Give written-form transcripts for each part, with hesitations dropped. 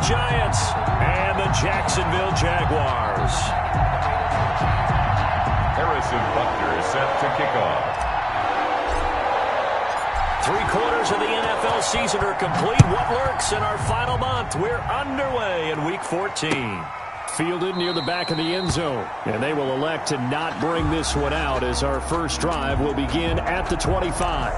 Giants and the Jacksonville Jaguars. Harrison Butker is set to kick off. 3/4 of the NFL season are complete. What lurks in our final month? We're underway in Week 14. Fielded near the back of the end zone. And they will elect to not bring this one out as our first drive will begin at the 25.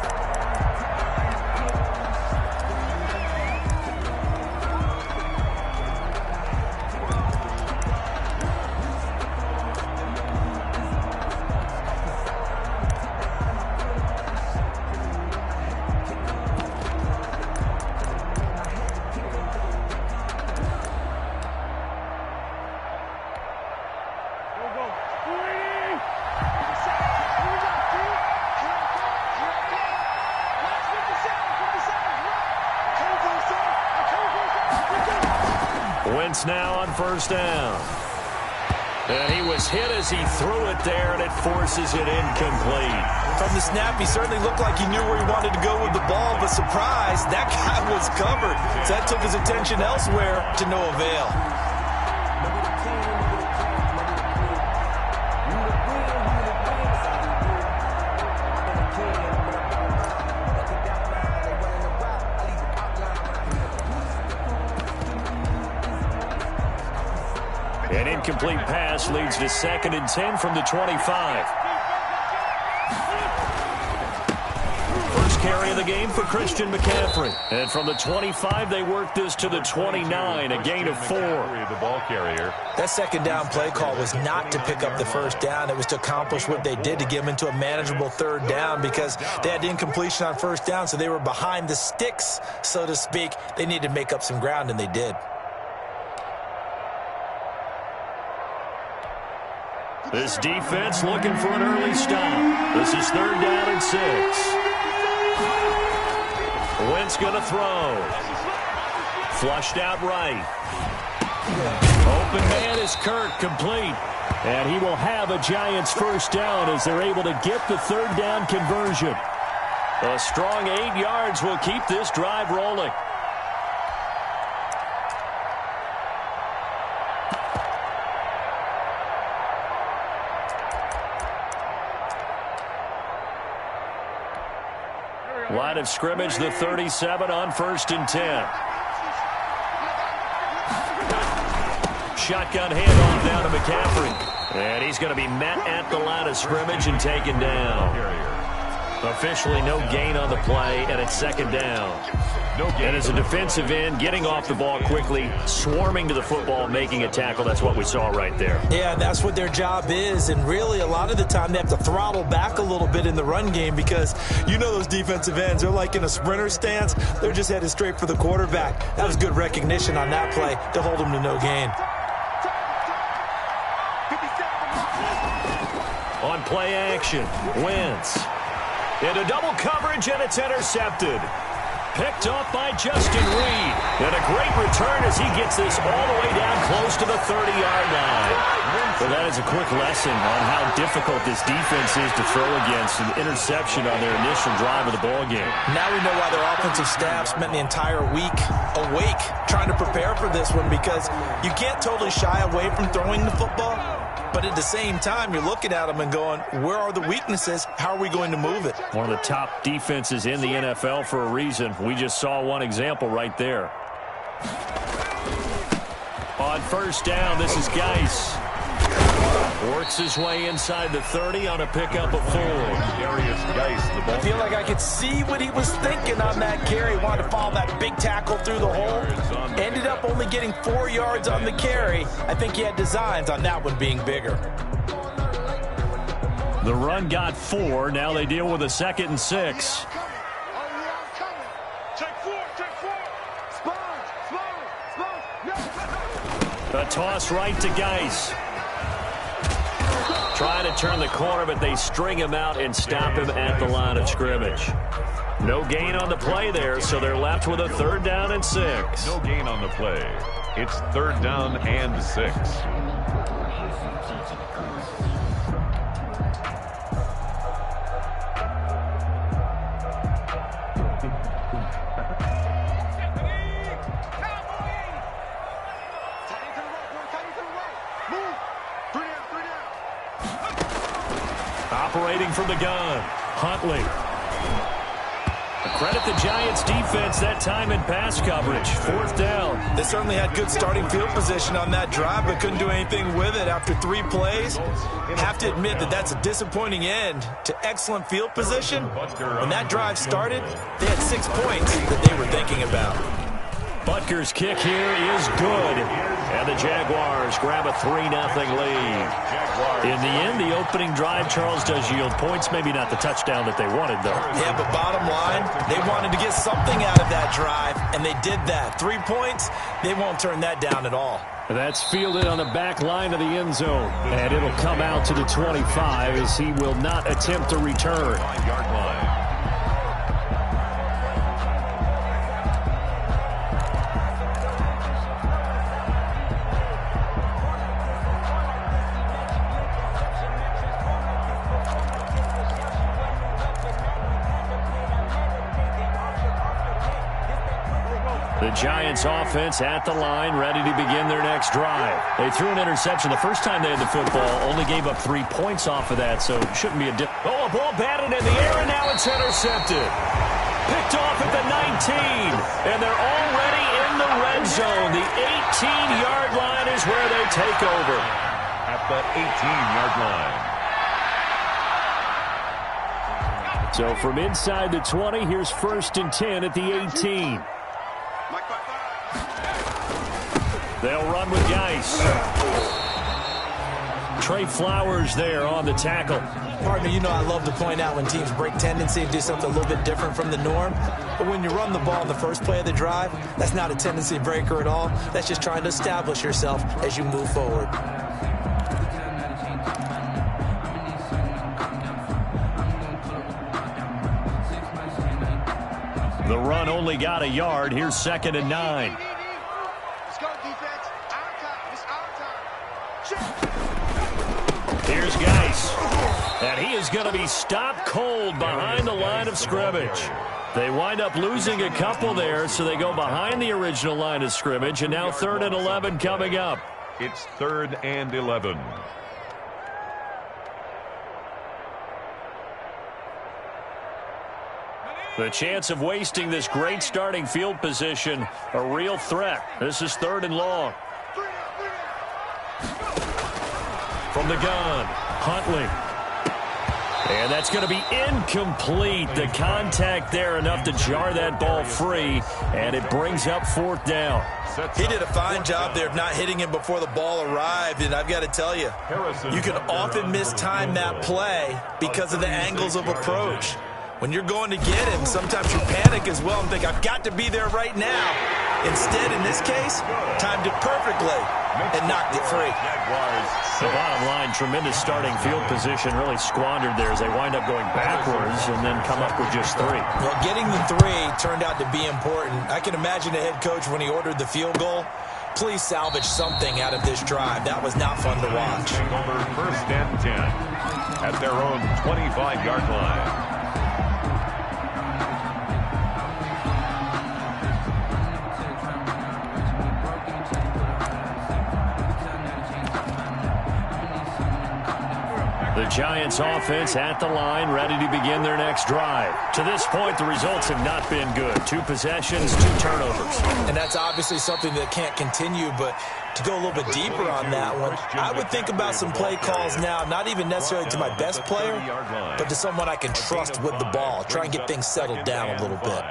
Wentz now on first down. And he was hit as he threw it there, and it forces it incomplete. From the snap, he certainly looked like he knew where he wanted to go with the ball, but surprise, that guy was covered. So that took his attention elsewhere to no avail. An incomplete pass leads to 2nd and 10 from the 25. First carry of the game for Christian McCaffrey. And from the 25, they work this to the 29, a gain of 4. The ball carrier. That second down play call was not to pick up the first down. It was to accomplish what they did, to get them into a manageable third down, because they had incompletion on first down, so they were behind the sticks, so to speak. They needed to make up some ground, and they did. This defense looking for an early stop. This is 3rd down and 6. Wentz going to throw. Flushed out right. Open man is Kirk, complete. And he will have a Giants first down as they're able to get the 3rd down conversion. A strong 8 yards will keep this drive rolling. Line of scrimmage, the 37 on 1st and 10. Shotgun handoff down to McCaffrey. And he's going to be met at the line of scrimmage and taken down. Officially no gain on the play, and it's 2nd down. And as a defensive end, getting off the ball quickly, swarming to the football, making a tackle, that's what we saw right there. Yeah, that's what their job is, and really a lot of the time they have to throttle back a little bit in the run game, because you know those defensive ends, they're like in a sprinter stance. They're just headed straight for the quarterback. That was good recognition on that play to hold them to no gain. On play action, Wentz. Into double coverage, and it's intercepted. Picked off by Justin Reed. And a great return as he gets this all the way down close to the 30-yard line. Well, that is a quick lesson on how difficult this defense is to throw against. An interception on their initial drive of the ballgame. Now we know why their offensive staff spent the entire week awake trying to prepare for this one, because you can't totally shy away from throwing the football. But at the same time, you're looking at them and going, where are the weaknesses? How are we going to move it? One of the top defenses in the NFL for a reason. We just saw one example right there. On first down, this is Geis. Works his way inside the 30 on a pickup of 4. I feel like I could see what he was thinking on that carry. Wanted to follow that big tackle through the hole. Ended up only getting 4 yards on the carry. I think he had designs on that one being bigger. The run got 4. Now they deal with a 2nd and 6. A toss right to Geis. Trying to turn the corner, but they string him out and stop him at the line of scrimmage. No gain on the play there, so they're left with a 3rd down and 6. No gain on the play. It's 3rd down and 6. Operating from the gun, Huntley. Credit the Giants' defense that time in pass coverage. 4th down. They certainly had good starting field position on that drive, but couldn't do anything with it after 3 plays. Have to admit that that's a disappointing end to excellent field position. When that drive started, they had 6 points that they were thinking about. Butker's kick here is good. And the Jaguars grab a 3-0 lead. In the end, the opening drive, Charles, does yield points. Maybe not the touchdown that they wanted, though. Yeah, but bottom line, they wanted to get something out of that drive, and they did that. 3 points, they won't turn that down at all. That's fielded on the back line of the end zone. And it'll come out to the 25 as he will not attempt to return. The Giants offense at the line, ready to begin their next drive. They threw an interception the first time they had the football, only gave up 3 points off of that, so it shouldn't be a dip. Oh, a ball batted in the air, and now it's intercepted. Picked off at the 19, and they're already in the red zone. The 18-yard line is where they take over. At the 18-yard line. So from inside the 20, here's 1st and 10 at the 18. They'll run with Geis. Trey Flowers there on the tackle. Partner, you know I love to point out when teams break tendency and do something a little bit different from the norm. But when you run the ball in the first play of the drive, that's not a tendency breaker at all. That's just trying to establish yourself as you move forward. The run only got a yard. Here's 2nd and 9. Here's Geis. And he is going to be stopped cold behind the line of scrimmage. They wind up losing a couple there, so they go behind the original line of scrimmage, and now 3rd and 11 coming up. It's 3rd and 11. The chance of wasting this great starting field position, a real threat. This is 3rd and long. From the gun, Huntley. And that's going to be incomplete. The contact there enough to jar that ball free, and it brings up 4th down. He did a fine job there of not hitting him before the ball arrived, and I've got to tell you, you can often mistime that play because of the angles of approach. When you're going to get him, sometimes you panic as well and think, I've got to be there right now. Instead, in this case, timed it perfectly and knocked it free. The bottom line, tremendous starting field position, really squandered there as they wind up going backwards and then come up with just 3. Well, getting the 3 turned out to be important. I can imagine the head coach when he ordered the field goal. Please salvage something out of this drive. That was not fun to watch. Over 1st and 10 at their own 25-yard line. The Giants offense at the line, ready to begin their next drive. To this point, the results have not been good. 2 possessions, 2 turnovers. And that's obviously something that can't continue, but to go a little bit deeper on that one, I would think about some play calls now, not even necessarily to my best player, but to someone I can trust with the ball. Try and get things settled down a little bit.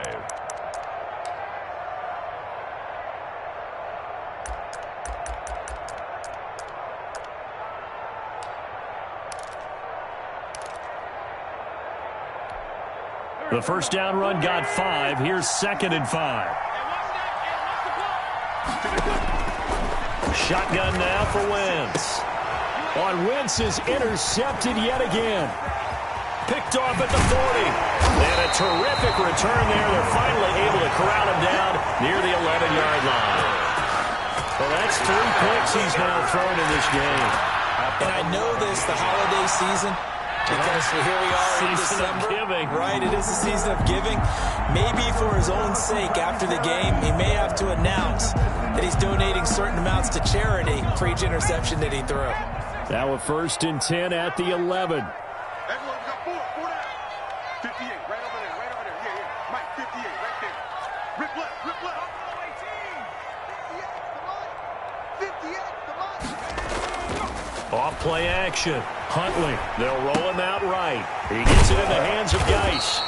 The first down run got 5. Here's 2nd and 5. Shotgun now for Wentz. Wentz is intercepted yet again. Picked off at the 40. And a terrific return there. They're finally able to corral him down near the 11-yard line. Well, that's 3 picks he's now thrown in this game. And I know this, the holiday season, because here we are in December, right? It is the season of giving. Maybe for his own sake after the game, he may have to announce that he's donating certain amounts to charity for each interception that he threw. Now a 1st and 10 at the 11. Off play action. Huntley. They'll roll him out right. He gets it in the hands of Geis.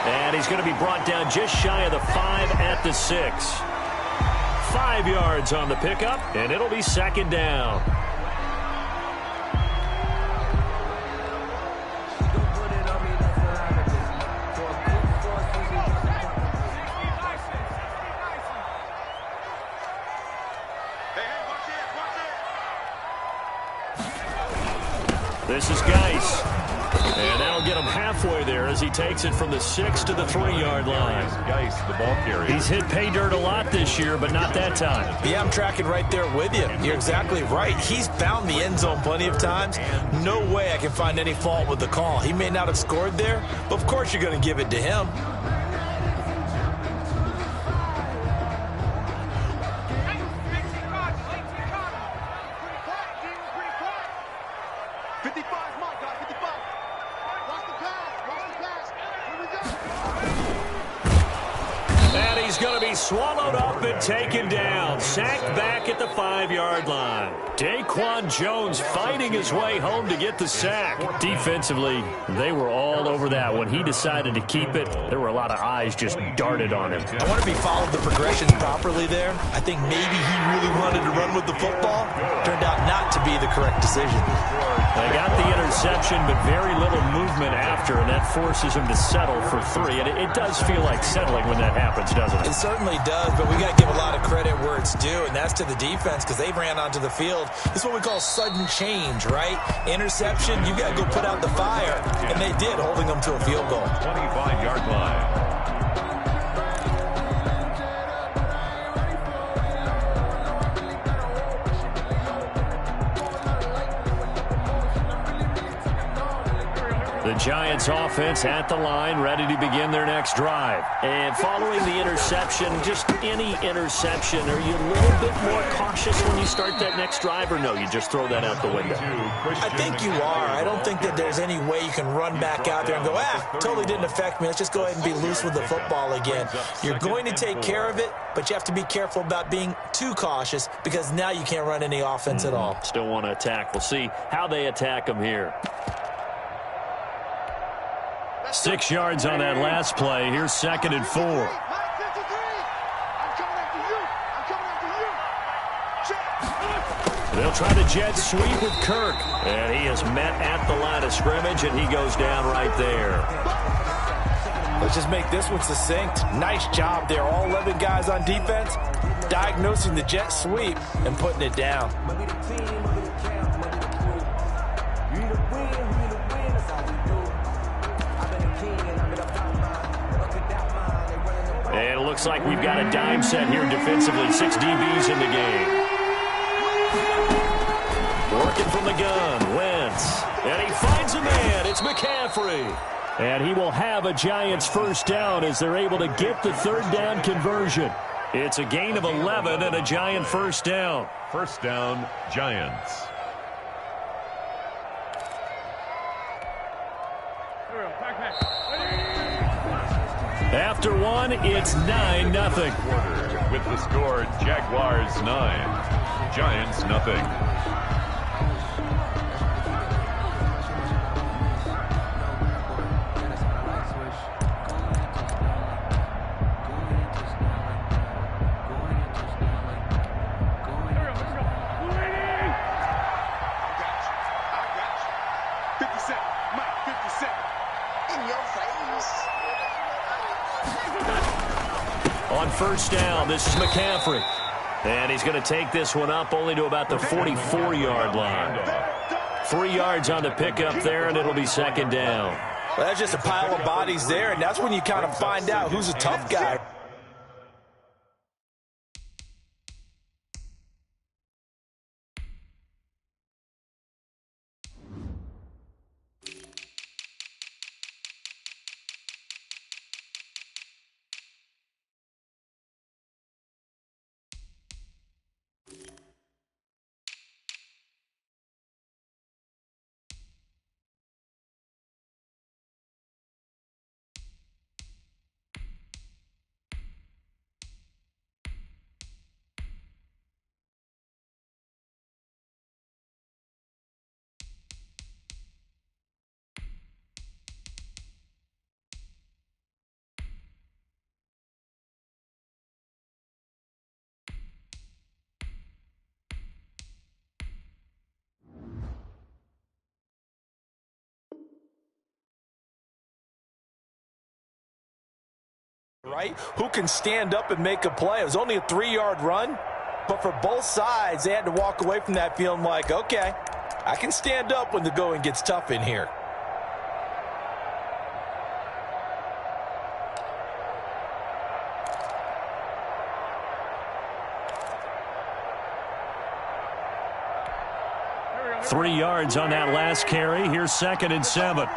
And he's going to be brought down just shy of the 5 at the 6. 5 yards on the pickup, and it'll be second down. This is Geis. And that'll get him halfway there as he takes it from the 6 to the 3-yard line. Geis, the ball carrier. He's hit pay dirt a lot this year, but not that time. Yeah, I'm tracking right there with you. You're exactly right. He's found the end zone plenty of times. No way I can find any fault with the call. He may not have scored there, but of course you're going to give it to him. Swallowed up and taken down. Sacked back at the 5-yard line. Daquan Jones fighting his way home to get the sack. Defensively, they were all over that. When he decided to keep it, there were a lot of eyes just darted on him. I wonder if he followed the progressions properly there. I think maybe he really wanted to run with the football. Turned out not to be the correct decision. They got the interception, but very little movement after, and that forces him to settle for 3. And it does feel like settling when that happens, doesn't it? It certainly does, but we got to give a lot of credit where it's due, and that's to the defense because they ran onto the field. It's what we call sudden change, right? Interception, you got to go put out the fire, and they did, holding them to a field goal. 25-yard line. The Giants offense at the line, ready to begin their next drive. And following the interception, just any interception, are you a little bit more cautious when you start that next drive, or no, you just throw that out the window? I think you are. I don't think that there's any way you can run back out there and go, totally didn't affect me. Let's just go ahead and be loose with the football again. You're going to take care of it, but you have to be careful about being too cautious because now you can't run any offense at all. Still want to attack. We'll see how they attack them here. 6 yards on that last play. Here's 2nd and 4. They'll try the jet sweep with Kirk. And he is met at the line of scrimmage, and he goes down right there. Let's just make this one succinct. Nice job there. All 11 guys on defense diagnosing the jet sweep and putting it down. And it looks like we've got a dime set here defensively. 6 DBs in the game. Working from the gun, Wentz. And he finds a man. It's McCaffrey. And he will have a Giants first down as they're able to get the 3rd down conversion. It's a gain of 11 and a Giant first down. First down, Giants. After 1, it's 9-0. With the score, Jaguars 9, Giants nothing. On first down, this is McCaffrey. And he's going to take this one up only to about the 44-yard line. 3 yards on the pickup there, and it'll be 2nd down. Well, that's just a pile of bodies there, and that's when you kind of find out who's a tough guy. Right? Who can stand up and make a play? It was only a 3-yard run, but for both sides, they had to walk away from that feeling like, okay, I can stand up when the going gets tough in here. Three yards on that last carry. Here's 2nd and 7.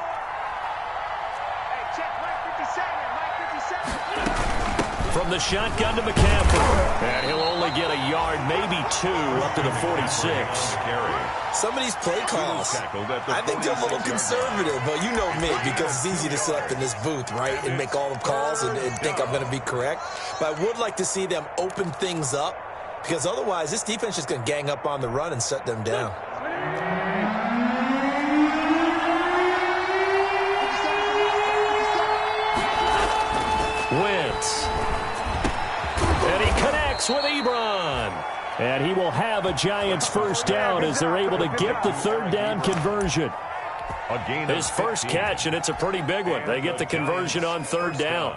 From the shotgun to McCaffrey. And he'll only get a yard, maybe 2, up to the 46. Some of these play calls, I think they're a little conservative, but you know me, because it's easy to sit up in this booth, right, and make all the calls and think I'm going to be correct. But I would like to see them open things up, because otherwise this defense is going to gang up on the run and shut them down. Wentz. And he connects with Ebron. And he will have a Giants first down as they're able to get the 3rd down conversion. His first catch, and it's a pretty big one. They get the conversion on 3rd down.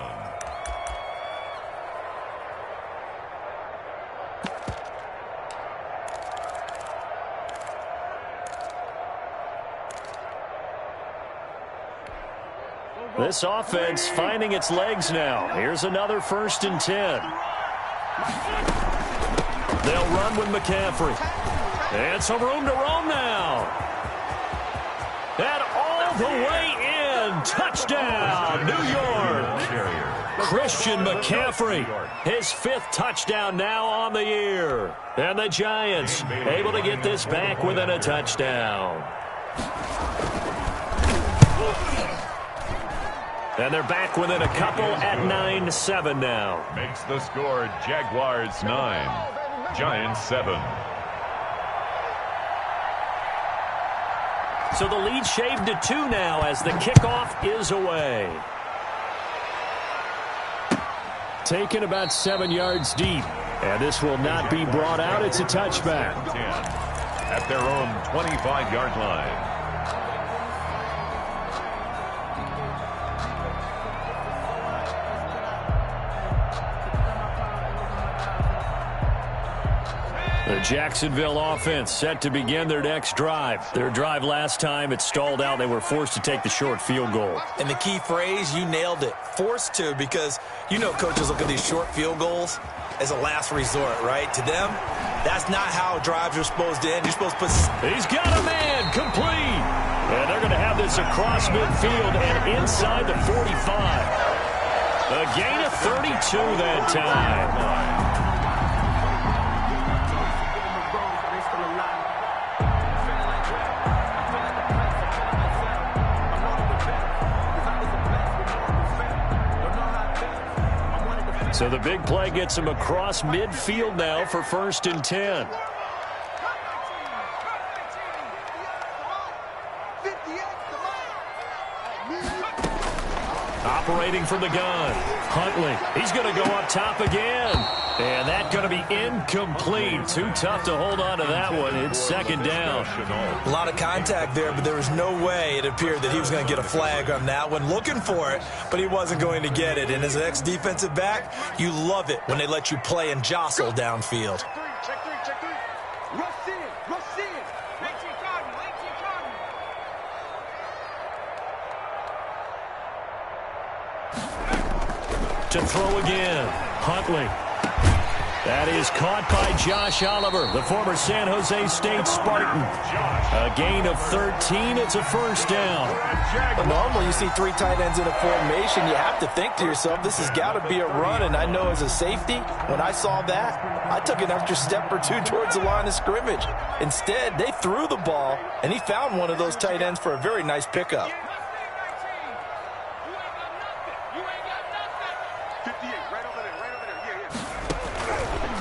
This offense finding its legs now. Here's another 1st and 10. They'll run with McCaffrey. And some room to roam now. And all the way in. Touchdown, New York. Christian McCaffrey, his 5th touchdown now on the year. And the Giants able to get this back within a touchdown. And they're back within a couple at 9-7 now. Makes the score Jaguars 9, Giants 7. So the lead shaved to 2 now as the kickoff is away. Taken about 7 yards deep. And this will not be brought out. It's a touchback. 10 at their own 25-yard line. The Jacksonville offense set to begin their next drive. Their drive last time, it stalled out. They were forced to take the short field goal. And the key phrase, you nailed it. Forced to, because you know coaches look at these short field goals as a last resort, right? To them, that's not how drives are supposed to end. You're supposed to put... He's got a man, complete. And they're going to have this across midfield and inside the 45. A gain of 32 that time. So the big play gets him across midfield now for 1st and 10. Operating from the gun. Huntley. He's going to go up top again. And that's going to be incomplete. Too tough to hold on to that one. It's 2nd down. A lot of contact there, but there was no way it appeared that he was going to get a flag on that one. Looking for it, but he wasn't going to get it. And as an ex-defensive back, you love it when they let you play and jostle downfield. To throw again. Huntley. That is caught by Josh Oliver, the former San Jose State Spartan. A gain of 13. It's a 1st down. Well, normally you see 3 tight ends in a formation. You have to think to yourself, this has got to be a run. And I know as a safety, when I saw that, I took an extra step or 2 towards the line of scrimmage. Instead, they threw the ball, and he found one of those tight ends for a very nice pickup.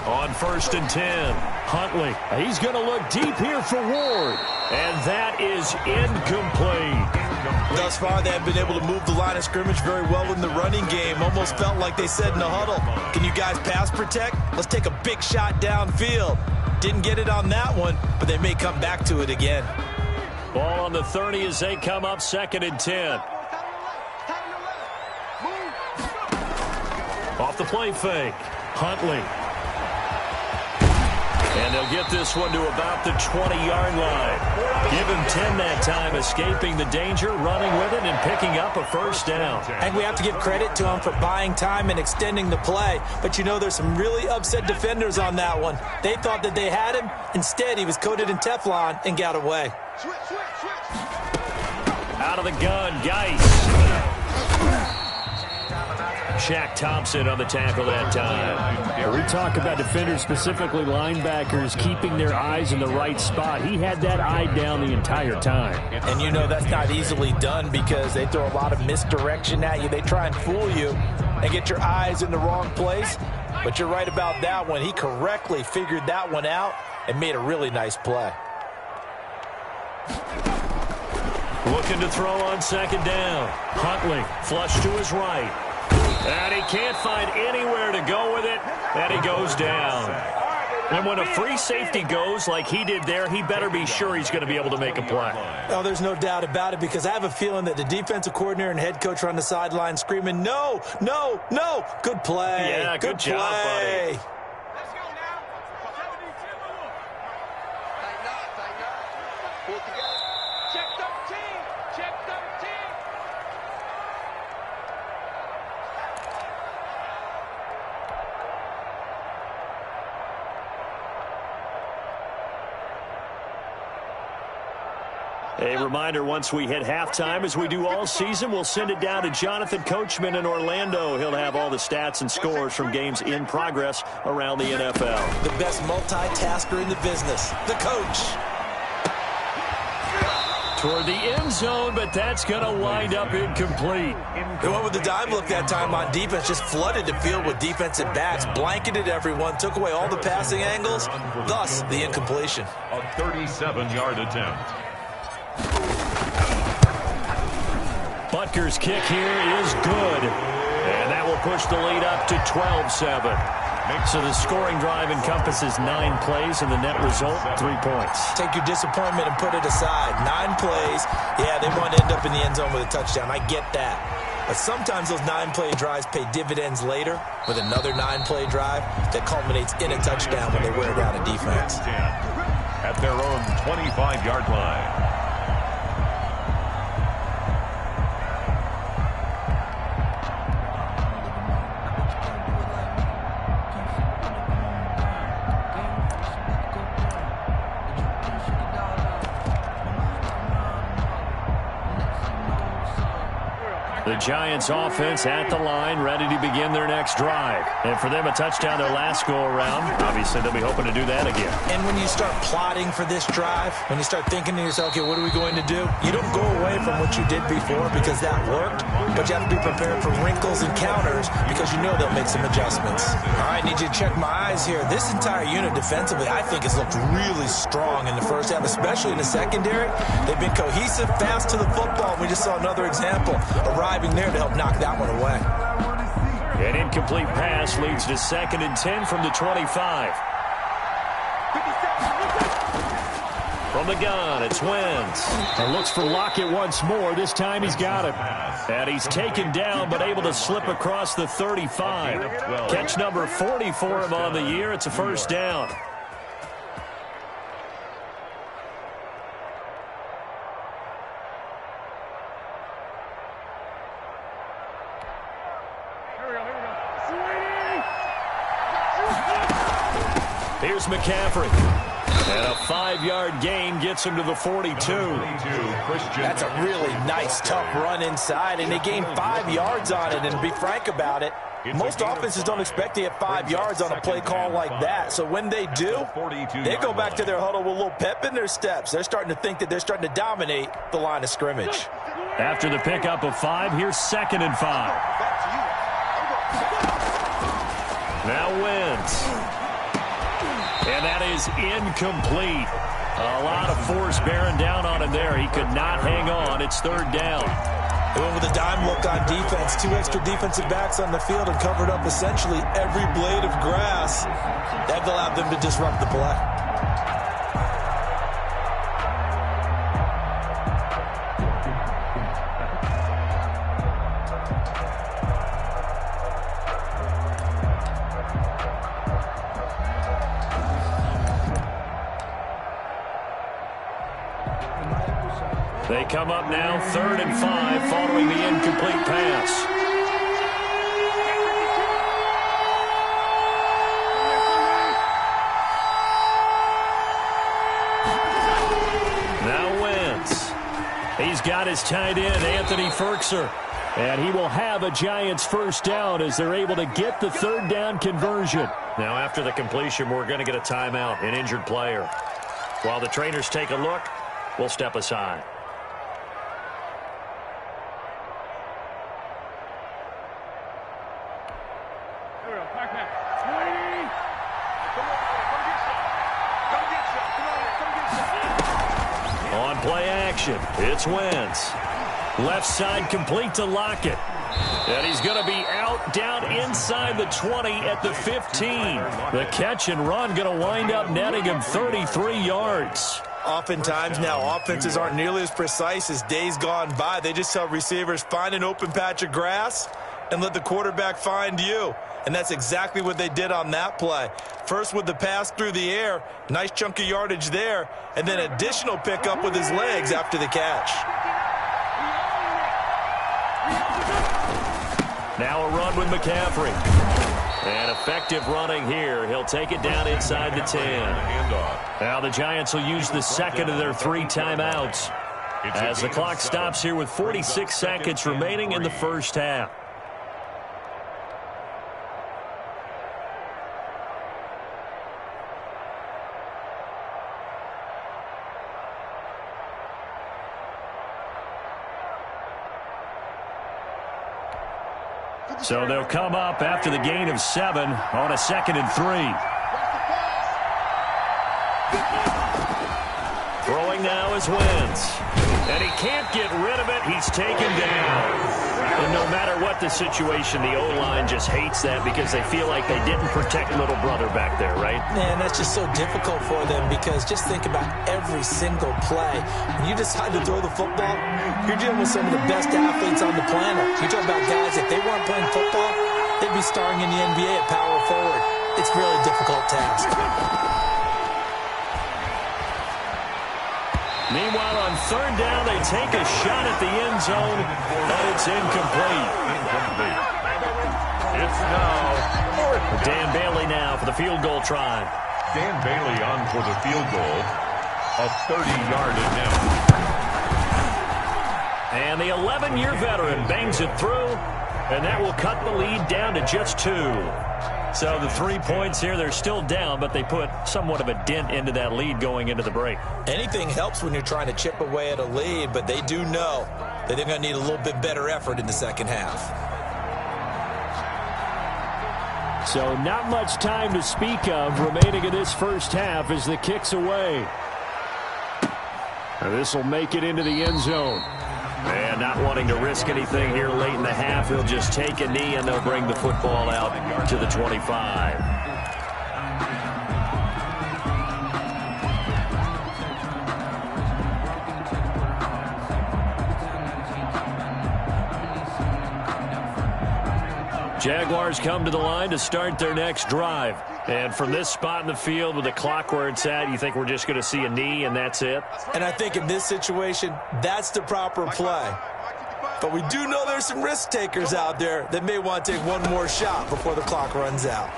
On 1st and 10, Huntley. He's going to look deep here for Ward. And that is incomplete. Thus far, they have been able to move the line of scrimmage very well in the running game. Almost felt like they said in the huddle, can you guys pass protect? Let's take a big shot downfield. Didn't get it on that one, but they may come back to it again. Ball on the 30 as they come up 2nd and 10. Off the play fake. Huntley. And they'll get this one to about the 20-yard line. Give him 10 that time, escaping the danger, running with it, and picking up a first down. And we have to give credit to him for buying time and extending the play. But you know, there's some really upset defenders on that one. They thought that they had him. Instead, he was coated in Teflon and got away. Out of the gun, Geis. Shaq Thompson on the tackle that time. We talk about defenders, specifically linebackers, keeping their eyes in the right spot. He had that eye down the entire time. And you know that's not easily done because they throw a lot of misdirection at you. They try and fool you and get your eyes in the wrong place. But you're right about that one. He correctly figured that one out and made a really nice play. Looking to throw on second down. Huntley, flush to his right. And he can't find anywhere to go with it, and he goes down. And when a free safety goes like he did there, he better be sure he's going to be able to make a play. Oh, there's no doubt about it, because I have a feeling that the defensive coordinator and head coach are on the sideline screaming, no, no, no. Good play. Yeah, good job, buddy. Let's go now. 72. Tighten up. Pull it together. Check 13. Check 13. A reminder, once we hit halftime, as we do all season, we'll send it down to Jonathan Coachman in Orlando. He'll have all the stats and scores from games in progress around the NFL. The best multitasker in the business, the coach. Toward the end zone, but that's going to wind up incomplete. They went with the dime look that time on defense, just flooded the field with defensive backs, blanketed everyone, took away all the passing angles, thus the incompletion. A 37-yard attempt. Butker's kick here is good. And that will push the lead up to 12-7. So the scoring drive encompasses 9 plays, and the net result, 3 points. Take your disappointment and put it aside. 9 plays. Yeah, they want to end up in the end zone with a touchdown. I get that. But sometimes those 9-play drives pay dividends later with another 9-play drive that culminates in a touchdown when they wear down a defense. At their own 25-yard line. The Giants offense at the line, ready to begin their next drive. And for them, a touchdown their last go-around. Obviously, they'll be hoping to do that again. And when you start plotting for this drive, when you start thinking to yourself, okay, what are we going to do? You don't go away from what you did before because that worked, but you have to be prepared for wrinkles and counters because you know they'll make some adjustments. All right, I need you to check my eyes here. This entire unit defensively, I think, has looked really strong in the first half, especially in the secondary. They've been cohesive, fast to the football. We just saw another example arriving there to help knock that one away. An incomplete pass leads to 2nd and 10 from the 25. From the gun, it's Wentz. And looks for Lockett once more. This time he's got him. And he's taken down, but able to slip across the 35. Catch number 40 for him on the year. It's a first down. Here's McCaffrey. And a 5-yard gain gets him to the 42. That's a really nice, tough run inside, and they gained 5 yards on it. And to be frank about it, most offenses don't expect to get 5 yards on a play call like that. So when they do, they go back to their huddle with a little pep in their steps. They're starting to think that they're starting to dominate the line of scrimmage. After the pickup of 5, here's 2nd and 5. Now Wentz. And that is incomplete. A lot of force bearing down on him there. He could not hang on. It's 3rd down. They went with a dime look on defense. 2 extra defensive backs on the field and covered up essentially every blade of grass. That allowed them to disrupt the play. They come up now 3rd and 5 following the incomplete pass. Now Wentz. He's got his tight end, Anthony Ferkser. And he will have a Giants first down as they're able to get the 3rd down conversion. Now after the completion, we're going to get a timeout, an injured player. While the trainers take a look, we'll step aside. On play action, it's Wentz. Left side complete to Lockett. And he's going to be out down inside the 20 at the 15. The catch and run going to wind up netting him 33 yards. Oftentimes now offenses aren't nearly as precise as days gone by. They just tell receivers, find an open patch of grass and let the quarterback find you. And that's exactly what they did on that play. First with the pass through the air, nice chunk of yardage there, and then additional pickup with his legs after the catch. Now a run with McCaffrey. And effective running here. He'll take it down inside the 10. Now the Giants will use the second of their 3 timeouts as the clock stops here with 46 seconds remaining in the first half. So they'll come up after the gain of 7 on a 2nd and 3. Throwing now is Wentz. And he can't get rid of it. He's taken down. And no matter what the situation, the O-line just hates that because they feel like they didn't protect little brother back there, right? Man, that's just so difficult for them because just think about every single play. When you decide to throw the football, you're dealing with some of the best athletes on the planet. You talk about guys, if they weren't playing football, they'd be starring in the NBA at power forward. It's really a difficult task. Meanwhile, on 3rd down, they take a shot at the end zone, but it's incomplete. It's now Dan Bailey now for the field goal try. Dan Bailey on for the field goal. A 30-yard attempt. And the 11-year veteran bangs it through, and that will cut the lead down to just 2. So the 3 points here, they're still down, but they put somewhat of a dent into that lead going into the break. Anything helps when you're trying to chip away at a lead, but they do know that they're going to need a little bit better effort in the second half. So not much time to speak of remaining in this first half as the kick's away. And this will make it into the end zone. And not wanting to risk anything here late in the half, he'll just take a knee and they'll bring the football out to the 25. Jaguars come to the line to start their next drive. And from this spot in the field with the clock where it's at, you think we're just going to see a knee and that's it? And I think in this situation, that's the proper play. But we do know there's some risk takers out there that may want to take one more shot before the clock runs out.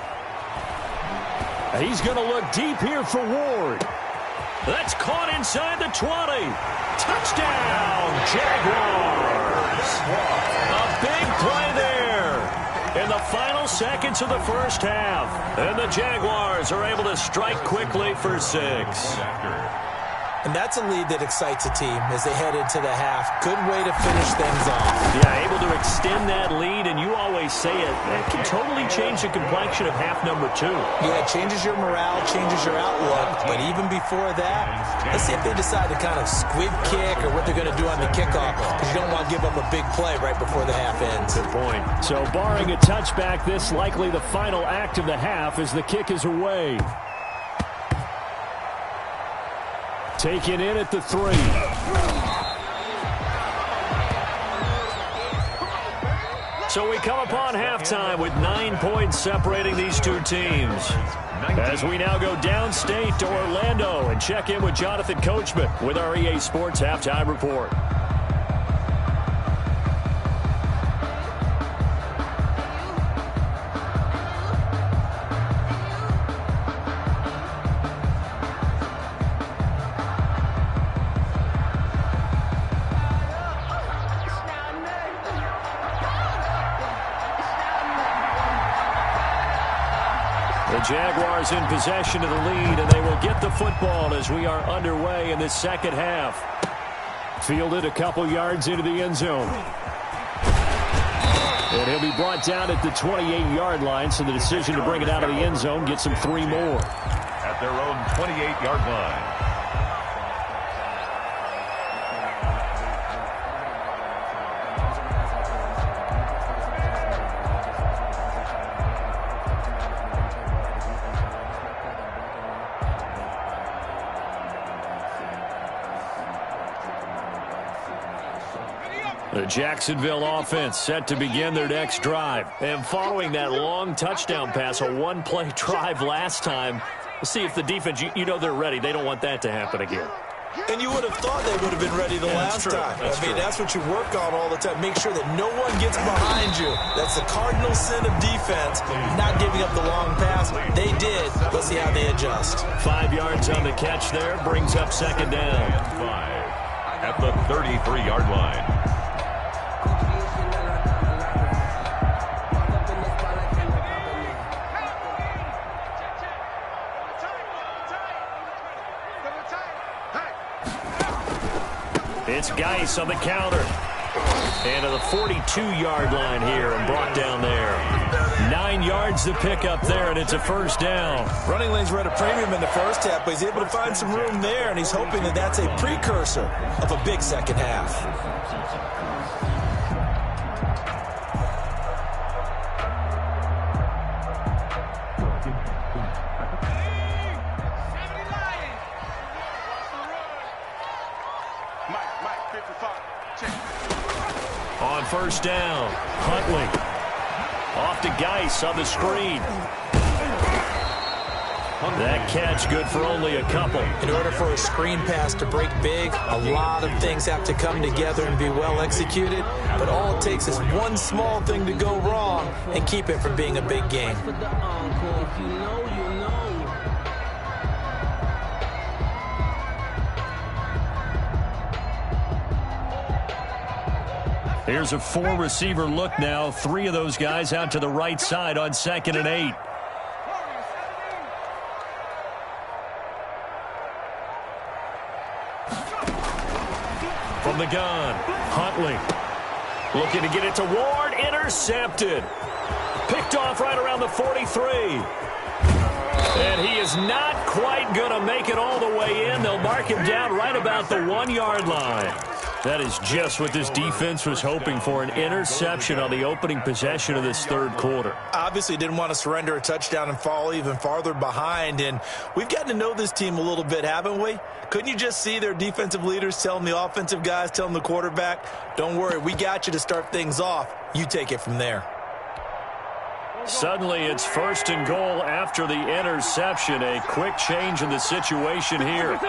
He's going to look deep here for Ward. That's caught inside the 20. Touchdown, Jaguars. A big play there in the final seconds of the first half. And the Jaguars are able to strike quickly for 6. And that's a lead that excites a team as they head into the half. Good way to finish things off. Yeah, able to extend that lead, and you always say it, that can totally change the complexion of half number 2. Yeah, it changes your morale, changes your outlook. But even before that, let's see if they decide to kind of squib kick or what they're going to do on the kickoff, because you don't want to give up a big play right before the half ends. Good point. So barring a touchback, this likely the final act of the half as the kick is away. Taken in at the 3. So we come upon halftime with 9 points separating these two teams. As we now go downstate to Orlando and check in with Jonathan Coachman with our EA Sports Halftime Report. The Jaguars in possession of the lead, and they will get the football as we are underway in this second half. Fielded a couple yards into the end zone. And he'll be brought down at the 28-yard line, so the decision to bring it out of the end zone gets him 3 more. At their own 28-yard line. The Jacksonville offense set to begin their next drive. And following that long touchdown pass, a one-play drive last time, we'll see if the defense, you know they're ready. They don't want that to happen again. And you would have thought they would have been ready the last time. That's what you work on all the time. Make sure that no one gets behind you. That's the cardinal sin of defense, not giving up the long pass. They did. Let's see how they adjust. 5 yards on the catch there, brings up second down. 5 at the 33-yard line. It's Geis on the counter. And to the 42-yard line here and brought down there. 9 yards to pick up there, and it's a first down. Running lanes were at a premium in the first half, but he's able to find some room there, and he's hoping that that's a precursor of a big second half. On first down, Huntley. Off to Geis on the screen. That catch good for only a couple. In order for a screen pass to break big, a lot of things have to come together and be well executed. But all it takes is one small thing to go wrong and keep it from being a big game. Here's a 4-receiver look now. 3 of those guys out to the right side on 2nd and 8. From the gun, Huntley. Looking to get it to Ward. Intercepted. Picked off right around the 43. And he is not quite going to make it all the way in. They'll mark him down right about the 1-yard line. That is just what this defense was hoping for, an interception on the opening possession of this third quarter. Obviously didn't want to surrender a touchdown and fall even farther behind, and we've gotten to know this team a little bit, haven't we? Couldn't you just see their defensive leaders telling the offensive guys, telling the quarterback, don't worry, we got you to start things off. You take it from there. Suddenly it's 1st and goal after the interception. A quick change in the situation here.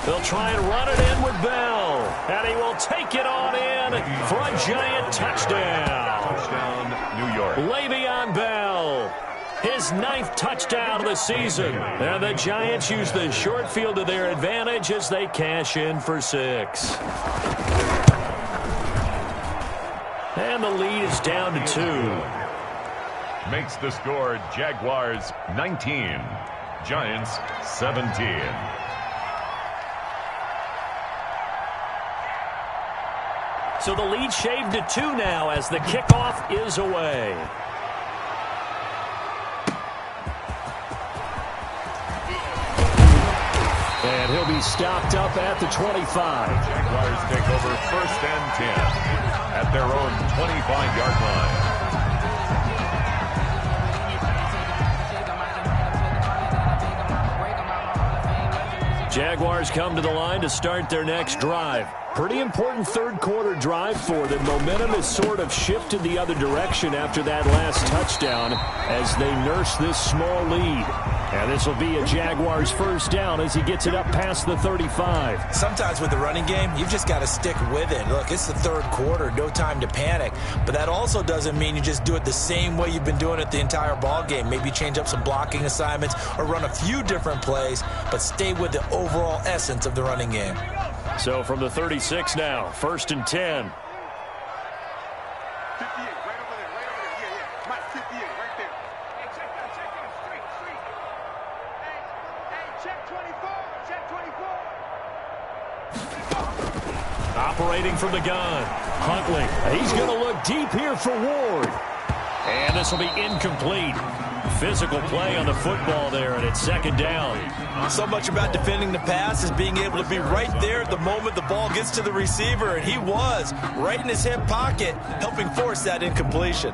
They'll try and run it in with Bell. And he will take it on in for a giant touchdown. Touchdown, New York. Le'Veon Bell, his 9th touchdown of the season. And the Giants use the short field to their advantage as they cash in for 6. And the lead is down to 2. Makes the score Jaguars 19, Giants 17. So the lead shaved to 2 now as the kickoff is away. And he'll be stopped up at the 25. Jaguars take over 1st and 10 at their own 25-yard line. Jaguars come to the line to start their next drive. Pretty important third-quarter drive for them. Momentum has sort of shifted the other direction after that last touchdown as they nurse this small lead. And this will be a Jaguars first down as he gets it up past the 35. Sometimes with the running game, you've just got to stick with it. Look, it's the third quarter, no time to panic. But that also doesn't mean you just do it the same way you've been doing it the entire ball game. Maybe change up some blocking assignments or run a few different plays, but stay with the overall essence of the running game. So from the 36 now, first and 10. 58, right over there, right over there. Yeah. Mike, 58, right there. Hey, check that, street. Hey, check 24, check 24. Operating from the gun. Huntley, he's going to look deep here for Ward. And this will be incomplete. Physical play on the football there, and it's second down. So much about defending the pass is being able to be right there at the moment the ball gets to the receiver, and he was right in his hip pocket, helping force that incompletion.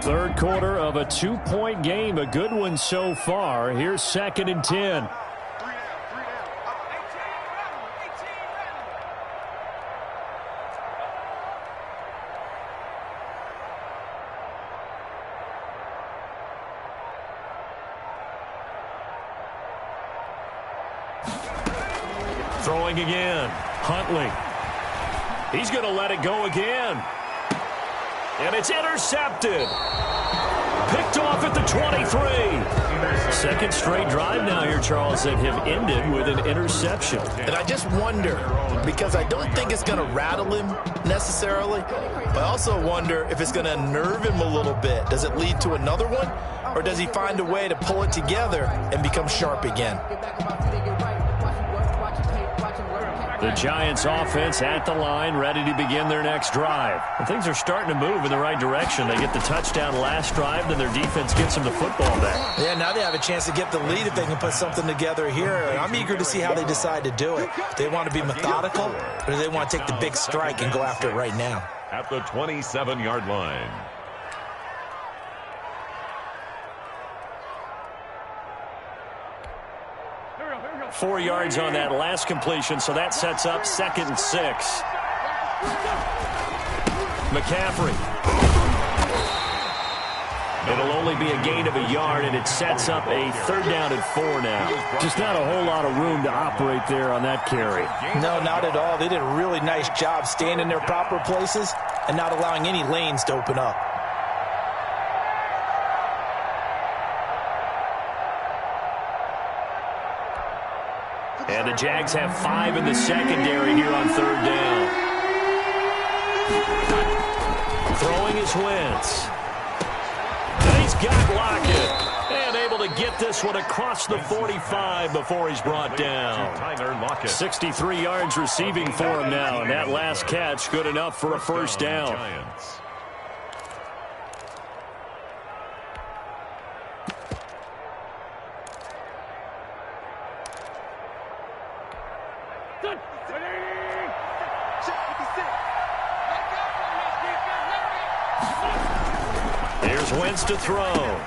Third quarter of a two-point game, a good one so far. Here's second and 10. Throwing again. Huntley. He's going to let it go again. And it's intercepted. Picked off at the 23. Second straight drive now here, Charles, that have ended with an interception. And I just wonder, because I don't think it's going to rattle him necessarily, but I also wonder if it's going to unnerve him a little bit. Does it lead to another one, or does he find a way to pull it together and become sharp again? The Giants offense at the line, ready to begin their next drive. And things are starting to move in the right direction. They get the touchdown last drive, then their defense gets them the football back. Yeah, now they have a chance to get the lead if they can put something together here. And I'm eager to see how they decide to do it. Do they want to be methodical, or do they want to take the big strike and go after it right now? At the 27-yard line. – 4 yards on that last completion, so that sets up second and 6. McCaffrey. It'll only be a gain of a yard, and it sets up a third down and 4 now. Just not a whole lot of room to operate there on that carry. No, not at all. They did a really nice job staying in their proper places and not allowing any lanes to open up. And the Jags have 5 in the secondary here on third down. Throwing his Wentz. And he's got Lockett. And able to get this one across the 45 before he's brought down. 63 yards receiving for him now. And that last catch good enough for a first down. Here's Wentz to throw.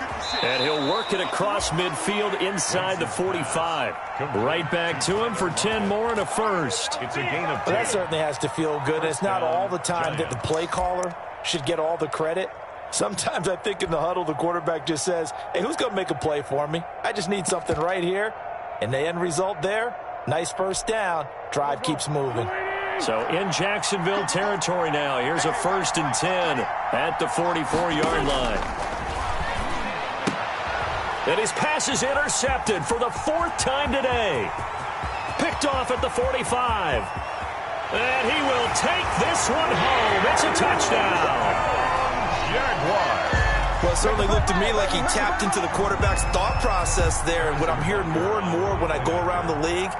And he'll work it across midfield inside the 45. Right back to him for 10 more and a first. It's a gain of 10. Well, that certainly has to feel good. It's not all the time that the play caller should get all the credit. Sometimes I think in the huddle, the quarterback just says, hey, who's going to make a play for me? I just need something right here. And the end result there, nice first down. Drive keeps moving. So in Jacksonville territory now. Here's a first and 10 at the 44-yard line. And his pass is intercepted for the 4th time today. Picked off at the 45. And he will take this one home. It's a touchdown. Jaguars. Well, it certainly looked to me like he tapped into the quarterback's thought process there. And what I'm hearing more and more when I go around the league,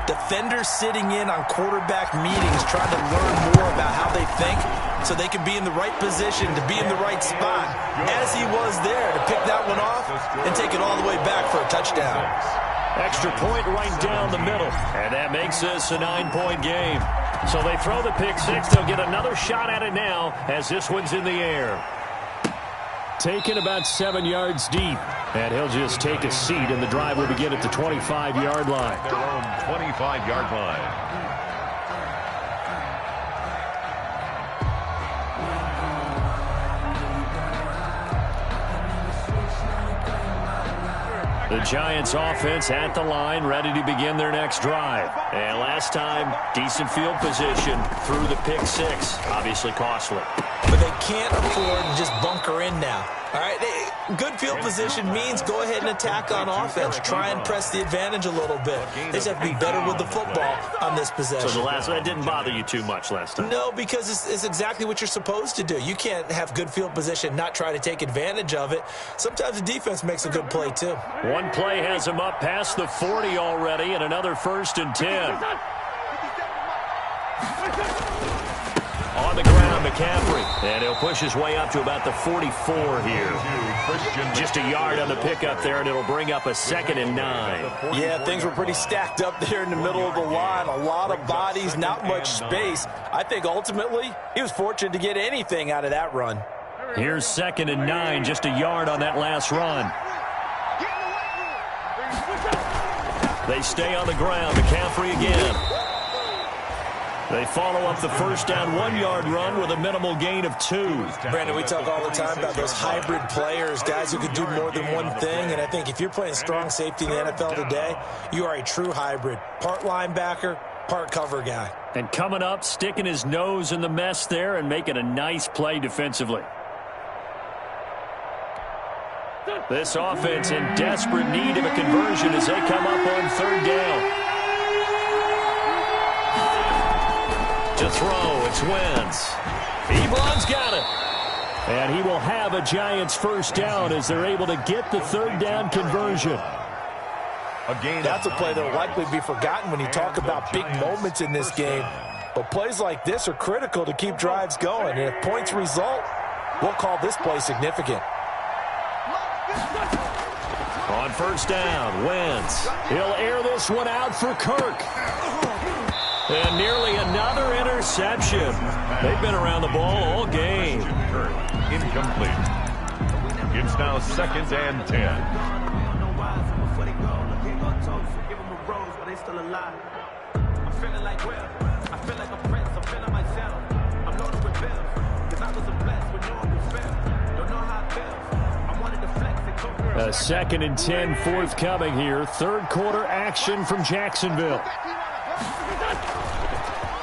defenders sitting in on quarterback meetings trying to learn more about how they think so they can be in the right position to be in the right spot, as he was there to pick that one off and take it all the way back for a touchdown. Extra point right down the middle, and that makes this a 9-point game. So they throw the pick six. They'll get another shot at it now as this one's in the air. Taken about 7 yards deep. And he'll just take a seat, and the drive will begin at the 25-yard line. Their own 25-yard line. The Giants offense at the line, ready to begin their next drive. And last time, decent field position through the pick six. Obviously costly. But they can't afford to just bunker in now. All right, good field position means go ahead and attack on offense. Try and press the advantage a little bit. They just have to be better with the football on this possession. So that didn't bother you too much last time? No, because it's exactly what you're supposed to do. You can't have good field position, not try to take advantage of it. Sometimes the defense makes a good play, too. One play has him up past the 40 already, and another 1st and 10. On the ground, McCaffrey. And he'll push his way up to about the 44 here. Just a yard on the pickup there, and it'll bring up a 2nd and 9. Yeah, things were pretty stacked up there in the middle of the line. A lot of bodies, not much space. I think ultimately he was fortunate to get anything out of that run. Here's 2nd and 9, just a yard on that last run. They stay on the ground. McCaffrey again. They follow up the first down 1-yard run with a minimal gain of 2. Brandon, we talk all the time about those hybrid players, guys who can do more than one thing. And I think if you're playing strong safety in the NFL today, you are a true hybrid. Part linebacker, part cover guy. And coming up, sticking his nose in the mess there and making a nice play defensively. This offense in desperate need of a conversion as they come up on 3rd down. To throw, it's Wentz. Ebron's got it. And he will have a Giants 1st down as they're able to get the 3rd down conversion. That's a play that will likely be forgotten when you talk about big moments in this game. But plays like this are critical to keep drives going. And if points result, we'll call this play significant. On 1st down, Wentz. He'll air this one out for Kirk. And nearly another interception. They've been around the ball all game. Incomplete. It's now 2nd and 10. A 2nd and 10 forthcoming here. 3rd quarter action from Jacksonville.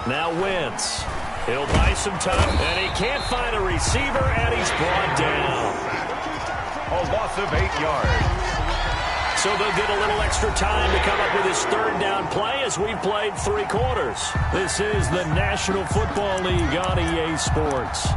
Now Wentz. He'll buy some time, and he can't find a receiver, and he's brought down. A loss of 8 yards. So they'll get a little extra time to come up with his 3rd down play as we've played 3 quarters. This is the National Football League on EA Sports.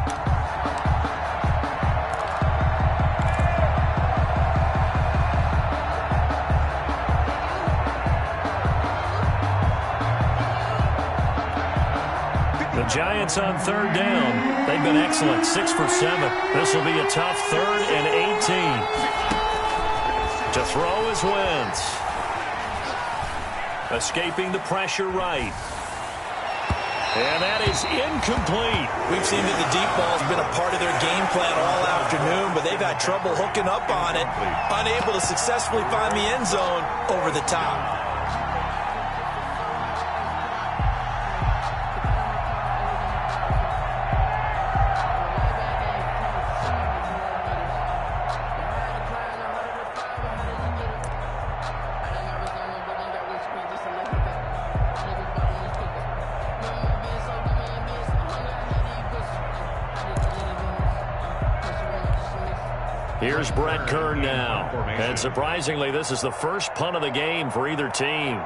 Giants on 3rd down. They've been excellent, 6 for 7. This will be a tough 3rd and 18. To throw is Wentz. Escaping the pressure right. And that is incomplete. We've seen that the deep ball has been a part of their game plan all afternoon, but they've had trouble hooking up on it, unable to successfully find the end zone over the top. Here's Brett Kern now. And surprisingly, this is the first punt of the game for either team.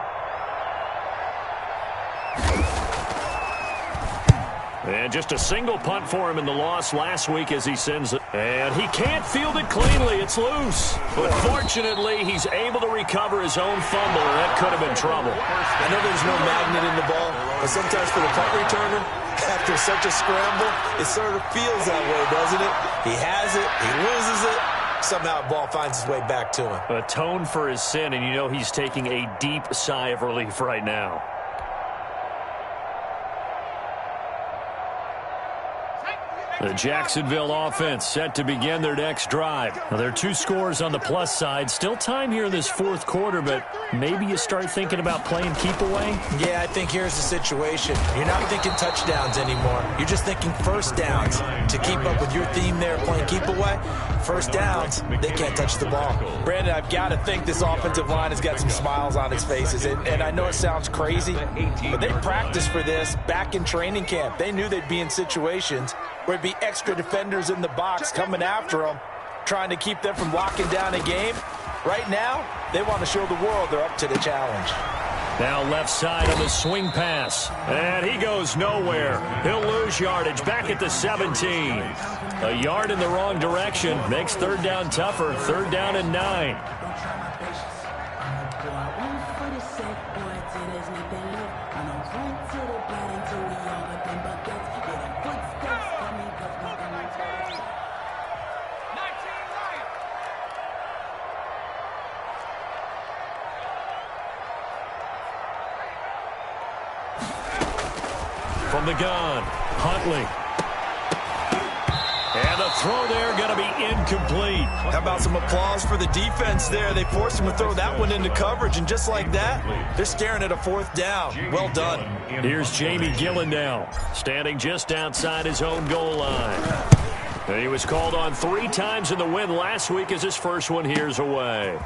And just a single punt for him in the loss last week as he sends it. And he can't field it cleanly. It's loose. But fortunately, he's able to recover his own fumble, and that could have been trouble. I know there's no magnet in the ball, but sometimes for the punt returner, after such a scramble, it sort of feels that way, doesn't it? He has it, he loses it, somehow the ball finds its way back to him. Atone for his sin, and you know he's taking a deep sigh of relief right now. The Jacksonville offense set to begin their next drive. Now, there are 2 scores on the plus side. Still time here in this fourth quarter, but maybe you start thinking about playing keep away? Yeah, I think here's the situation. You're not thinking touchdowns anymore. You're just thinking first downs. To keep up with your theme there, playing keep away, first downs, they can't touch the ball. Brandon, I've got to think this offensive line has got some smiles on its faces. And I know it sounds crazy, but they practiced for this back in training camp. They knew they'd be in situations where it'd be extra defenders in the box coming after them, trying to keep them from locking down a game. Right now, they want to show the world they're up to the challenge. Now left side on the swing pass. And he goes nowhere. He'll lose yardage back at the 17. A yard in the wrong direction makes third down tougher. Third down and 9. From the gun, Huntley. And the throw there going to be incomplete. How about some applause for the defense there? They forced him to throw that one into coverage, and just like that, they're staring at a fourth down. Well done. Here's Jamie Gillen now, standing just outside his own goal line. And he was called on 3 times in the win last week as his first one here's away.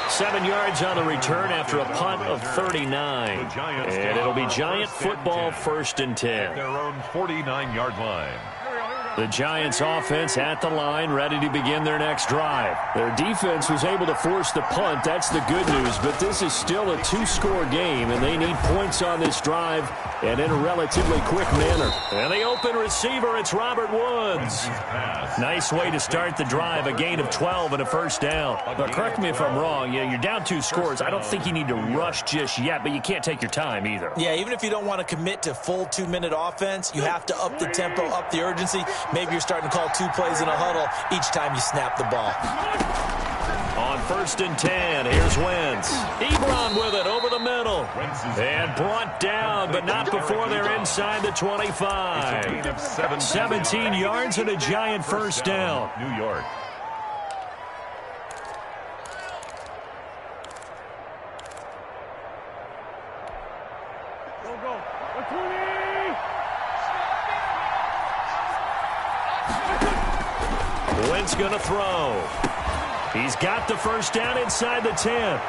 7 yards on the return after a punt of 39. And it'll be Giant football, 1st and 10. Their own 49-yard line. The Giants offense at the line, ready to begin their next drive. Their defense was able to force the punt. That's the good news, but this is still a 2-score game, and they need points on this drive and in a relatively quick manner. And the open receiver, it's Robert Woods. Nice way to start the drive, a gain of 12 and a first down. But correct me if I'm wrong, you're down 2 scores. I don't think you need to rush just yet, but you can't take your time either. Yeah, even if you don't want to commit to full 2-minute offense, you have to up the tempo, up the urgency. Maybe you're starting to call 2 plays in a huddle each time you snap the ball. On 1st and 10, here's Wentz. Ebron with it over the middle. And brought down, but not before they're inside the 25. 17 yards and a Giant first down. New York. Wentz going to throw. He's got the first down inside the 10.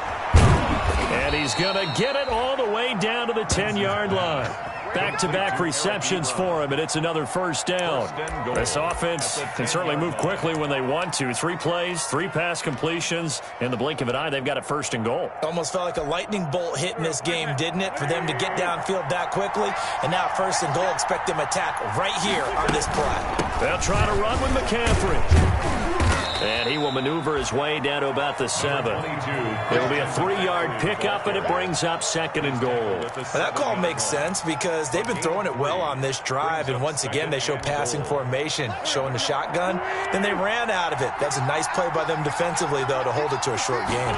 And he's going to get it all the way down to the 10-yard line. Back-to-back receptions for him, and it's another first down. This offense can certainly move quickly when they want to. 3 plays, 3 pass completions. In the blink of an eye, they've got it 1st and goal. Almost felt like a lightning bolt hit in this game, didn't it? For them to get downfield that quickly. And now 1st and goal, expect them to attack right here on this play. They'll try to run with McCaffrey. And he will maneuver his way down to about the 7. It'll be a 3-yard pickup, and it brings up 2nd and goal. Well, that call makes sense because they've been throwing it well on this drive, and once again they show passing formation, showing the shotgun. Then they ran out of it. That's a nice play by them defensively, though, to hold it to a short game.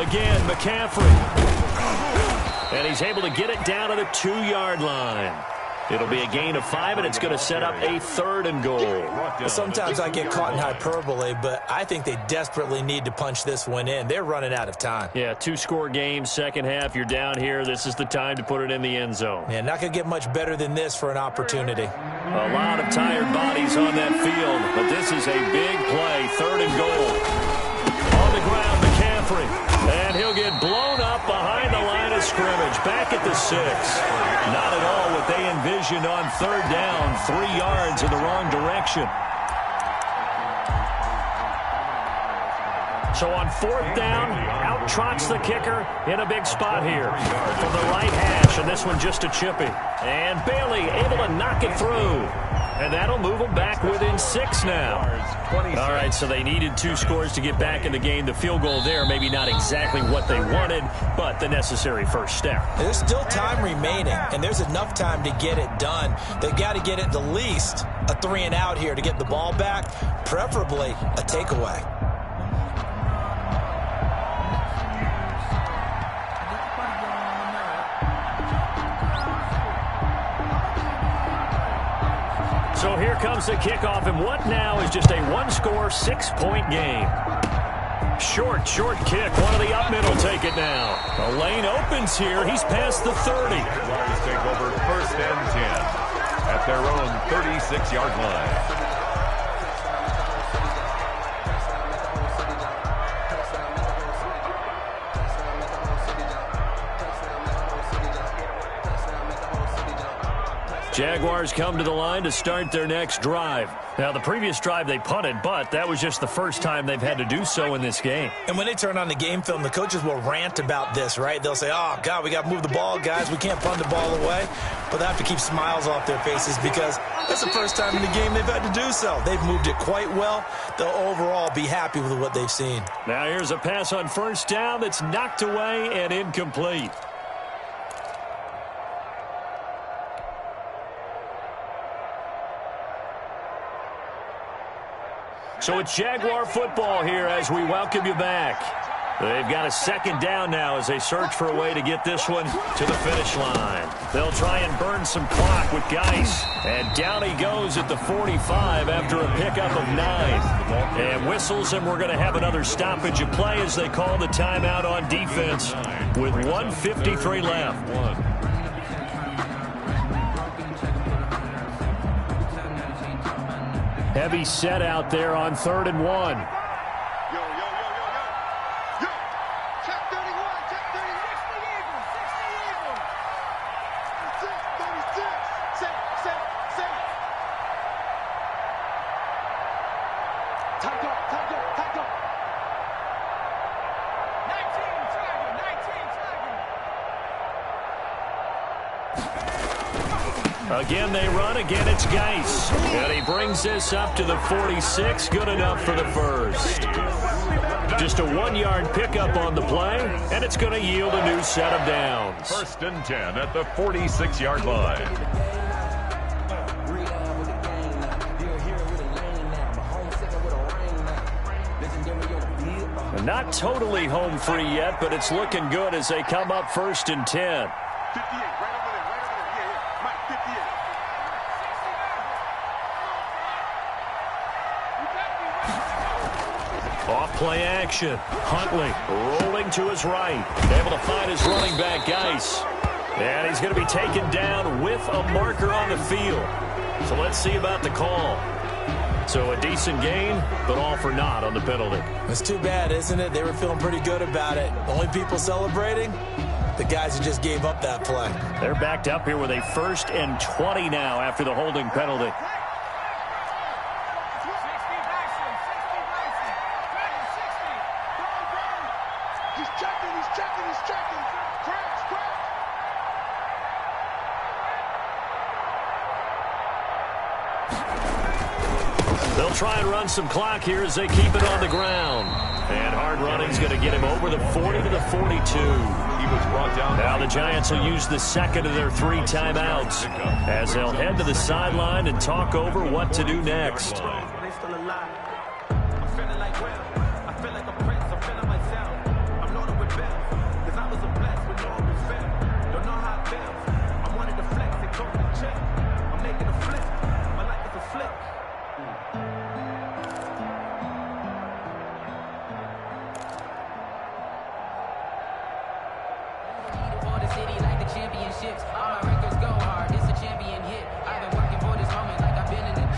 Again, McCaffrey. And he's able to get it down to the 2-yard line. It'll be a gain of 5, and it's going to set up a 3rd and goal. Sometimes I get caught in hyperbole, but I think they desperately need to punch this one in. They're running out of time. Yeah, 2-score game, second half. You're down here. This is the time to put it in the end zone. Yeah, not going to get much better than this for an opportunity. A lot of tired bodies on that field, but this is a big play. 3rd and goal. On the ground, McCaffrey. And he'll get blown up behind the line of scrimmage. Back at the 6. Not at all what they envisioned on 3rd down. 3 yards in the wrong direction. So on 4th down, out trots the kicker in a big spot here from the right hash, and this one just a chippy. And Bailey able to knock it through. And that'll move them back within 6 now. All right, so they needed 2 scores to get back in the game. The field goal there, maybe not exactly what they wanted, but the necessary first step. There's still time remaining, and there's enough time to get it done. They've got to get at the least a 3-and-out here to get the ball back, preferably a takeaway. So here comes the kickoff, and what now is just a one-score, 6-point game. Short kick. One of the up mid will take it now. The lane opens here. He's past the 30. Jaguars take over 1st and 10 at their own 36-yard line. Jaguars come to the line to start their next drive. Now, the previous drive they punted, but that was just the first time they've had to do so in this game. And when they turn on the game film, the coaches will rant about this, right? They'll say, oh, God, we got to move the ball, guys. We can't punt the ball away. But they have to keep smiles off their faces because that's the first time in the game they've had to do so. They've moved it quite well. They'll overall be happy with what they've seen. Now, here's a pass on first down that's knocked away and incomplete. So it's Jaguar football here as we welcome you back. They've got a second down now as they search for a way to get this one to the finish line. They'll try and burn some clock with Geis. And down he goes at the 45 after a pickup of 9. And whistles, and we're going to have another stoppage of play as they call the timeout on defense with 1:53 left. Heavy set out there on 3rd and 1. Yo. Check 31, check 31. 60 Eagles, 60 Eagles. 36, 36. Set. Time go. 19 Tiger. Again, they run. Again, it's Geis. And he brings this up to the 46. Good enough for the first. Just a 1-yard pickup on the play, and it's going to yield a new set of downs. 1st and 10 at the 46-yard line. Not totally home free yet, but it's looking good as they come up 1st and 10. 58, right over there. Yeah. Mike, 58. Off play action. Huntley rolling to his right. Able to find his running back, Geis. And he's going to be taken down with a marker on the field. So let's see about the call. So a decent gain, but all for naught on the penalty. It's too bad, isn't it? They were feeling pretty good about it. Only people celebrating, the guys who just gave up that play. They're backed up here with a 1st and 20 now after the holding penalty. He's checking. Crash. They'll try and run some clock here as they keep it on the ground. And hard running's going to get him over the 40 to the 42. He was brought down. Now the Giants will use the second of their 3 timeouts as they'll head to the sideline and talk over what to do next.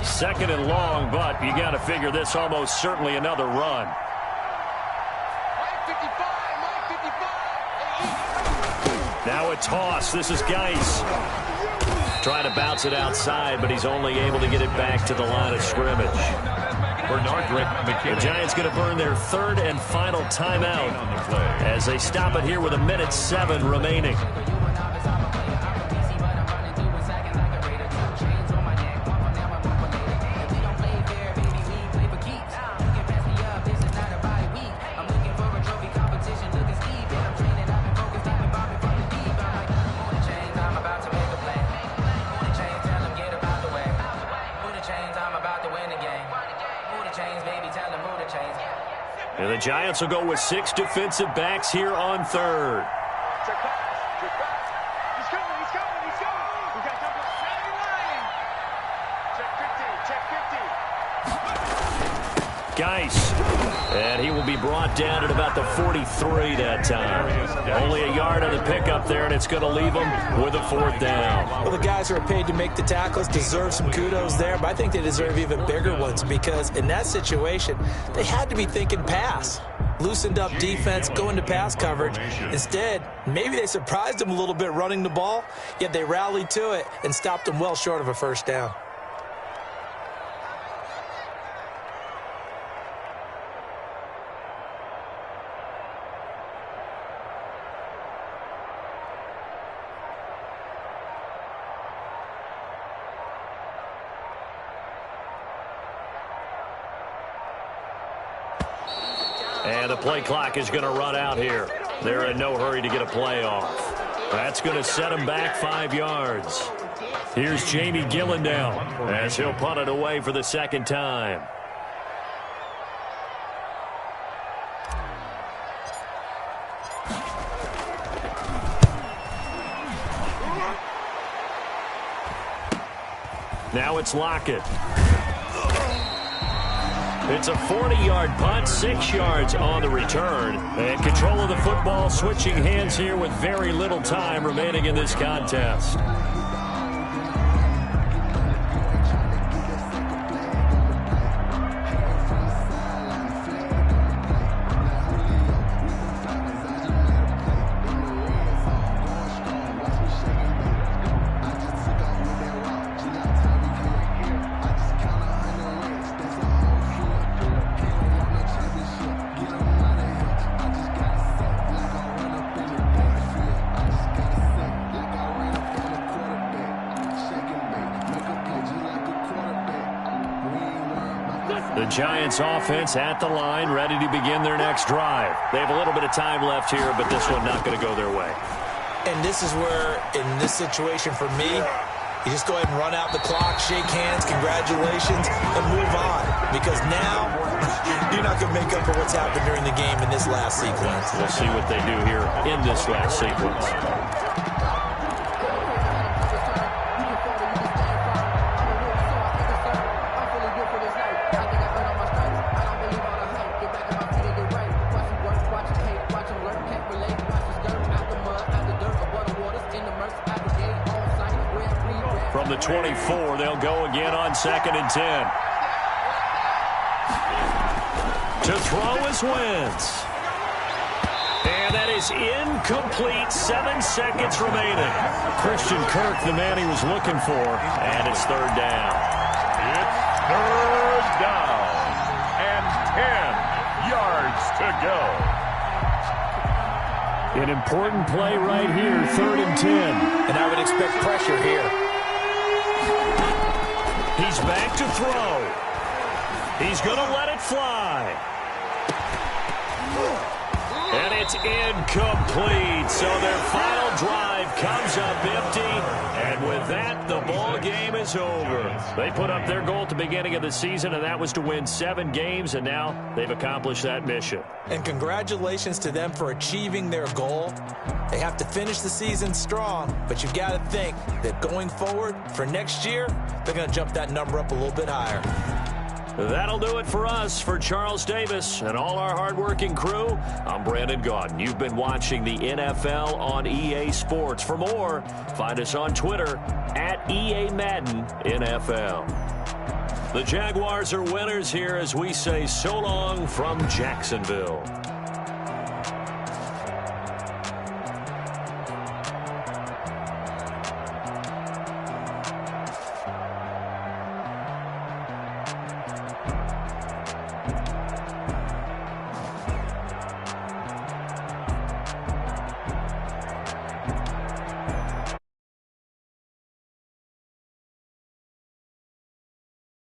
Second and long, but you got to figure this almost certainly another run. Now a toss. This is Geis. Trying to bounce it outside, but he's only able to get it back to the line of scrimmage. The Giants going to burn their 3rd and final timeout as they stop it here with 1:07 remaining. And the Giants will go with 6 defensive backs here on 3rd. Check back. He's coming. We got to jump up 70 line. Check 50. Geis. And he will be brought down at about the 43 that time. Only a yard on the pickup there, and it's going to leave him with a 4th down. Well, the guys who are paid to make the tackles deserve some kudos there, but I think they deserve even bigger ones because in that situation, they had to be thinking pass. Loosened up defense, going to pass coverage. Instead, maybe they surprised them a little bit running the ball, yet they rallied to it and stopped them well short of a 1st down. And the play clock is going to run out here. They're in no hurry to get a play off. That's going to set them back 5 yards. Here's Jamie Gillandale as he'll punt it away for the 2nd time. Now it's Lockett. It's a 40-yard punt, 6 yards on the return. And control of the football switching hands here with very little time remaining in this contest. The Giants offense at the line, ready to begin their next drive. They have a little bit of time left here, but this one not going to go their way. And this is where, in this situation for me, you just go ahead and run out the clock, shake hands, congratulations, and move on. Because now, you're not going to make up for what's happened during the game in this last sequence. We'll see what they do here in this last sequence. From the 24, they'll go again on 2nd and 10. To throw is Wentz. And that is incomplete. 7 seconds remaining. Christian Kirk, the man he was looking for. And it's 3rd down. It's 3rd down. And 10 yards to go. An important play right here, 3rd and 10. And I would expect pressure here. He's back to throw. He's going to let it fly. And it's incomplete. So their final drive comes up empty. And with that, the ball game is over. They put up their goal at the beginning of the season, and that was to win 7 games, and now they've accomplished that mission. And congratulations to them for achieving their goal. They have to finish the season strong, but you've got to think that going forward for next year, they're going to jump that number up a little bit higher. That'll do it for us. For Charles Davis and all our hardworking crew, I'm Brandon Gaudin. You've been watching the NFL on EA Sports. For more, find us on Twitter at EA Madden NFL. The Jaguars are winners here as we say so long from Jacksonville.